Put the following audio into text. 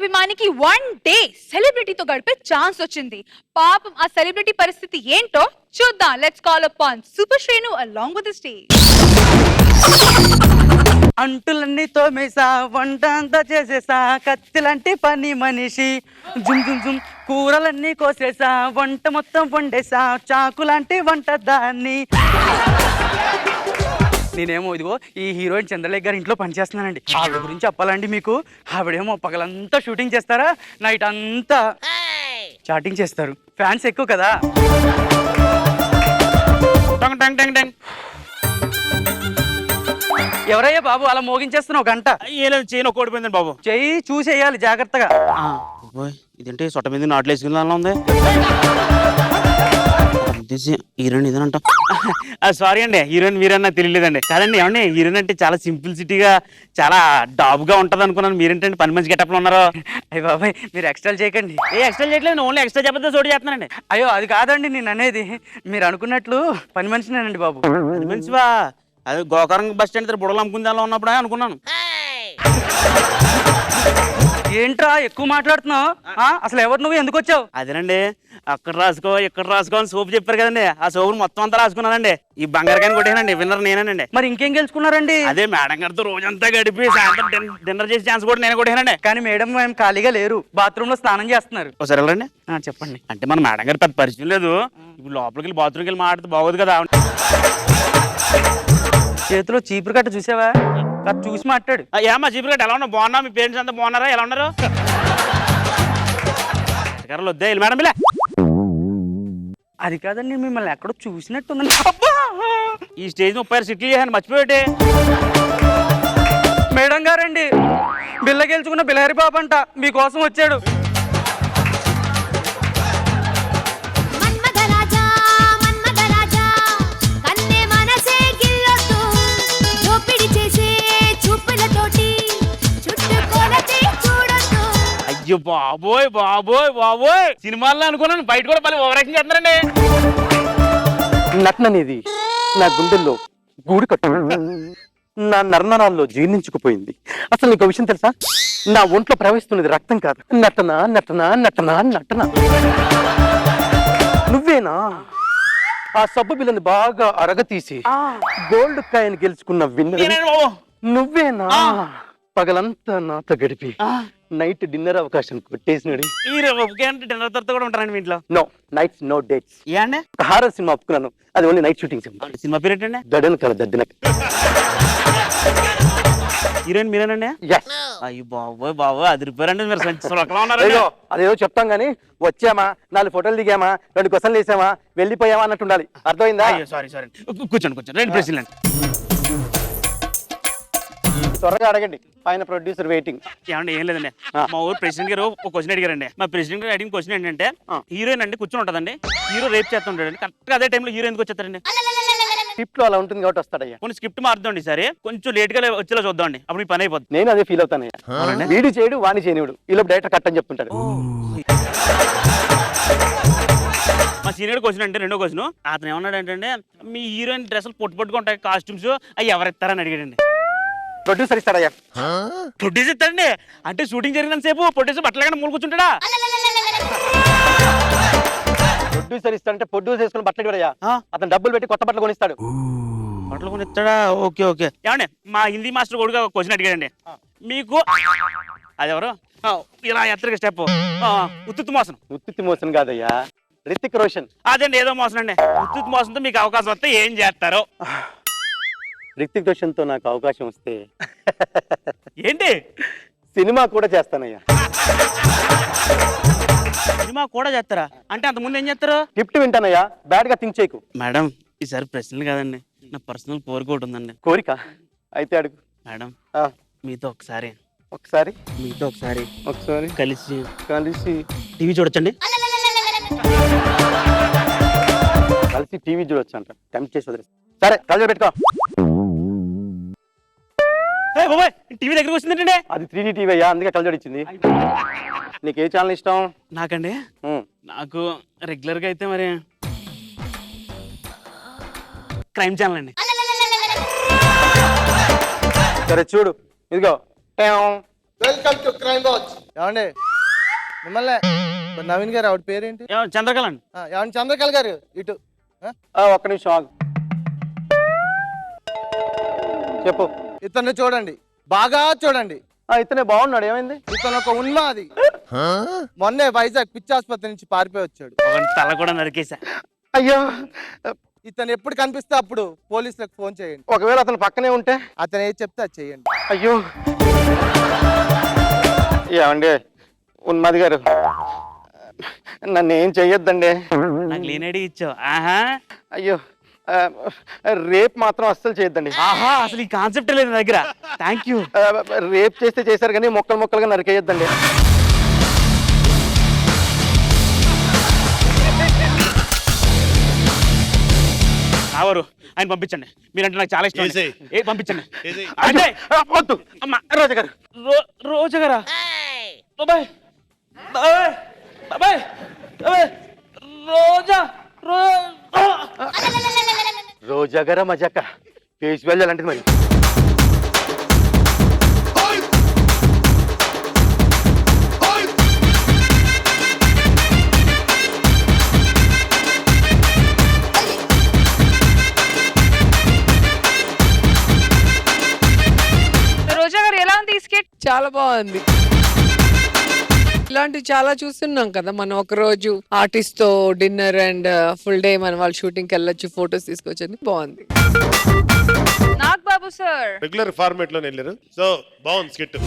అభిమానికి 1 day సెలబ్రిటీతో గడిపే chance వచ్చింది. పాపం ఆ సెలబ్రిటీ పరిస్థితి ఏంటో చూద్దాం. Let's call upon super Srinu along with the stage. అంటులన్నీ తోమేసా, వంట అంతా చేసేసా, కత్తిలాంటి పని మనిషి, జుమ్ జుమ్ జుమ్ కూరలన్నీ కోసేసా, వంట మొత్తం వండేసా, చాకులాంటి వంట దాన్ని. నేనేమో ఇదిగో ఈ హీరోయిన్ చంద్రలేఖ గారి ఇంట్లో పనిచేస్తున్నానండి. ఆవిడ గురించి చెప్పాలండి మీకు. ఆవిడేమో పగలంతా షూటింగ్ చేస్తారా, నైట్ అంతా చాటింగ్ చేస్తారు. ఫ్యాన్స్ ఎక్కువ కదా. ఎవరయ్యా బాబు అలా మోగించేస్తున్నావు గంట? చేయను ఓడిపోయిందండి బాబు. చెయ్యి చూసేయాలి జాగ్రత్తగా. ఇదేంటి సొట్ట మీద నాట్లు వేసుకుని దానిలో ఉంది. హీరోయిన్ ఇదేనంట. సారీ అండి, హీరోయిన్ మీరన్నా తెలియలేదండి. కాదండి ఏమండి, హీరోయిన్ అంటే చాలా సింప్లిసిటీగా చాలా డాబ్గా ఉంటది అనుకున్నాను. మీరేంటండి పని మంచి గెటప్లో ఉన్నారు. అయ్య బాబాయ్ మీరు ఎక్స్ట్రా చేయకండి. ఎక్స్ట్రా చేయట్లేదు, ఓన్లీ ఎక్స్ట్రా చెప్పద్దు చోటు చేస్తున్నానండి. అయ్యో అది కాదండి నేను అనేది. మీరు అనుకున్నట్లు పని మనిషినేనండి బాబు. పని మనిషివా? అది గోకరం బస్ స్టాండ్ దగ్గర బుడలు అమ్ముకుందాలో ఉన్నప్పుడు అనుకున్నాను. ఏంట్రా ఎక్కువ మాట్లాడుతున్నావు? అసలు ఎవరు నువ్వు, ఎందుకు వచ్చావు? అదేనండి, అక్కడ రాసుకో ఇక్కడ రాసుకో అని సోపు చెప్పారు కదండి, ఆ సోపును మొత్తం అంతా రాసుకున్నానండి. ఈ బంగారుకాయని కొట్టేనండి, విన్నర్ నేనేనండి. మరి ఇంకేం గెలుచుకున్నారండి? అదే మేడం గారితో రోజంతా గడిపి సాయంత్రం డిన్నర్ చేసి ఛాన్స్ కూడా నేను కొట్టేనండి. కానీ మేడం మేము ఖాళీగా లేరు, బాత్రూమ్ లో స్నానం చేస్తున్నారు. ఒకసారి వెళ్ళండి. చెప్పండి. అంటే మన మేడం గారు పెద్ద పరిచయం లేదు, ఇప్పుడు లోపలికి వెళ్ళి బాత్రూమ్కి వెళ్ళి మాట్లాడితే బాగోదు కదా. చేతిలో చీపురు కట్ట చూసావా? చూసి మాట్లాడు. ఏమా చీపురు కట్ట ఎలా ఉన్నా? బాగున్నా? మీ పేరెంట్స్ అంతా బాగున్నారా? ఎలా ఉన్నారు? వద్దే మేడం ఇలా. అది కాదండి, మిమ్మల్ని ఎక్కడో చూసినట్టుంది. ఈ స్టేజ్ 30 సిట్లు చేశాను, మర్చిపోయాడు. మేడం గారండి, బిల్ల గెలుచుకున్న బిలహరి బాబు అంట మీకోసం వచ్చాడు. అయ్యో బాబోయ్ బాబోయ్ బాబోయ్, సినిమాల్లో అనుకున్నాను, బయట కూడా పని ఓవరాక్షన్ చేస్తున్నారండి. నటననేది నా గుండెల్లో గూడు కట్టు, నా నర్నరాల్లో జీర్ణించుకుపోయింది. అసలు నీకు విషయం తెలుసా? నా ఒంట్లో ప్రవహిస్తున్నది రక్తం కాదు, నటన నటన నటన నటన. నువ్వేనా ఆ సబ్బు బిల్లని బాగా అరగతీసి గోల్డ్ కాయని గెలుచుకున్న విన్నర్? నువ్వేనా పగలంతా నాతో గడిపి నైట్ డిన్నర్ అవకాశం కొట్టేసినాడు? డిన్నర్ తర్వాత కూడా ఉంటారండి మీ ఇంట్లో? No nights no dates. ఒక హారర్ సినిమా ఒప్పుకున్నాను, అది ఓన్లీ నైట్ షూటింగ్. సినిమా పేరు ఏంటండి? దడను కదా దడ్డినక. హీరోయిన్ మీరేనండి? అయ్యో బాబోయ్ బాబోయ్, అది రిపేరండి. మీరు అదేదో చెప్తాం గానీ, వచ్చామా 4 ఫోటోలు దిగామా, 2 క్వశ్చన్లు వేసామా, వెళ్ళిపోయామా అన్నట్టు ఉండాలి. అర్థమైందా? సారీ సారీ, కూర్చోండి కూర్చోండి, 2 ప్రశ్నలు అండి. త్వరగా అడగండి, పైన ప్రొడ్యూసర్ వెయిటింగ్. ఏమండి ఏం లేదండి, మా ఊరు ప్రెసిడెంట్ గారు ఒక క్వశ్చన్ అడిగారండి. మా ప్రెసిడెంట్ గారు అడిగిన క్వశ్చన్ ఏంటంటే, హీరోయిన్ అండి కూర్చొని ఉంటుందండి, హీరో రేప్ చేస్తుంటాడండి, కరెక్ట్గా అదే టైంలో హీరో ఎందుకు వచ్చేస్తారండి? స్క్రిప్ట్ లో అలా ఉంటుంది కాబట్టి వస్తాడయ్యా. కొన్ని స్క్రిప్ట్ మారుద్దాండి, సరే కొంచెం లేట్ గా వచ్చేలా చూద్దామండి, అప్పుడు మీ పని అయిపోతుంది. నేను అదే ఫీల్ అవుతానయ్యా. వీడి చేయడు వాణి చేయనివాడు, ఈలోపు డైరెక్టర్ కట్ అని చెప్తుంటాడు. మా సీనియర్ క్వశ్చన్ అంటే రెండో క్వశ్చన్, అతను ఏమన్నాడు అంటే, మీ హీరోయిన్ డ్రెస్సులు పట్టుకుంటాయి కాస్ట్యూమ్స్, అవి ఎవరు ఇస్తారని అడిగాడండి. ప్రొడ్యూసర్ ఇస్తాడయ్యా. ప్రొడ్యూసర్ ఇస్తాడండి? అంటే షూటింగ్ జరిగినంత సేపు ప్రొడ్యూసర్ బట్టలగానే మూలు కూర్చుంటాడా? ప్రొడ్యూసర్ ఇస్తాడంటే ప్రొడ్యూసర్ వేసుకుని బట్టలు ఇవ్వడయ్యా, అతను డబ్బులు పెట్టి కొత్త బట్టలు కొనిస్తాడు. బట్టలు కొనిస్తాడా? Okay okay. ఏమండి మా హిందీ మాస్టర్ కూడా క్వశ్చన్ అడిగాడండి, మీకు అదెవరు ఇలా ఎత్తగా స్టెప్ ఉత్తుత్తి మోసం? ఉత్తుత్తి మోసం కాదయ్యా, రితిక్ రోషన్. అదండి ఏదో మోసం అండి. ఉత్తుత్తి మోసంతో మీకు అవకాశం వస్తే ఏం చేస్తారు? రితిక్ రోషన్ తో నాకు అవకాశం వస్తే ఏంటి సినిమా కూడా చేస్తానయ్యా. సినిమా కూడా చేస్తారా? అంటే అంతకుముందు ఏం చేస్తారు? గిఫ్ట్ వింటానయ్యా, బ్యాడ్ గా థింక్ చేయకు. మేడం ఈసారి ప్రశ్నలు కాదండి, నా పర్సనల్ కోరిక ఒకటి ఉందండి. కోరిక అయితే అడుగు. మేడం మీతో ఒకసారి కలిసి టీవీ చూడొచ్చండి? కలిసి టీవీ చూడొచ్చు అంట, టెంప్ట్ చేసి వదిలేస్తా. సరే కళ్ళు పెట్టుకో. బాబాయ్ టీవీ దగ్గరికి వచ్చిందంటే అది 3D టీవీ అయ్యా, అందుకే కళ్ళు ఇచ్చింది. నీకు ఏ ఛానల్ ఇష్టం? నాకండి నాకు రెగ్యులర్ గా అయితే మరి క్రైమ్ ఛానల్ అండి. సరే చూడు, ఇదిగో వెల్కమ్ టు క్రైమ్ వాచ్. ఏమండి మిమ్మల్ని మరి నవీన్ గారు ఆవిడ పేరేంటి? చంద్రకళ అండి. ఏమండి చంద్రకళ గారు ఇటు ఒక్క నిమిషం ఆగు. చెప్పు. ఇతన్ని చూడండి, బాగా చూడండి. ఇతనే బాగున్నాడు, ఏమైంది? ఇతను ఒక ఉన్మాది. మొన్నే వైజాగ్ పిచ్చి ఆసుపత్రి నుంచి పారిపోయి వచ్చాడు. ఒక తల కూడా నరికేసా. అయ్యో, ఇతను ఎప్పుడు కనిపిస్తే అప్పుడు పోలీసులకు ఫోన్ చేయండి. ఒకవేళ అతను పక్కనే ఉంటే? అతను ఏది చెప్తే అది చేయండి. అయ్యో, ఏమండి ఉన్మాది గారు, నన్ను ఏం చెయ్యొద్దండి. నాకు లేనడి ఇచ్చావు. ఆహా, అయ్యో, రేప్ మాత్రం అస్సలు చేయొద్దండి. ఆహా, అసలు ఈ కాన్సెప్ట్ లేదు నా దగ్గర. Thank you. రేప్ చేస్తే చేశారు కానీ మొక్కలు మొక్కలుగా నరికేయొద్దండి. ఆవరు ఆయన పంపించండి. మీరంటే నాకు చాలా ఇష్టం. ఏసేయ్. పంపించండి. ఏసేయ్. అంటే వద్దు అమ్మ రోజా గారు. రోజా గారా? బాబాయ్ బాబాయ్ బాబాయ్ బాబాయ్ రోజా రోజా గారా మజాక ఫేస్ వాల్యూ అలాంటిది మరి. రోజా గారు ఎలా ఉంది ఈ స్కెచ్? చాలా బాగుంది. ఇలాంటివి చాలా చూస్తున్నాం కదా మనం. ఒక రోజు ఆర్టిస్ట్ తో డిన్నర్ అండ్ ఫుల్ డే మన వాళ్ళు షూటింగ్ కి వెళ్ళొచ్చు, ఫొటోస్ తీసుకొచ్చింది. బాగుంది. నాగ్ బాబు సార్ రెగ్యులర్ ఫార్మేట్ లో వెళ్ళారు. సో బాగుంది స్కిట్.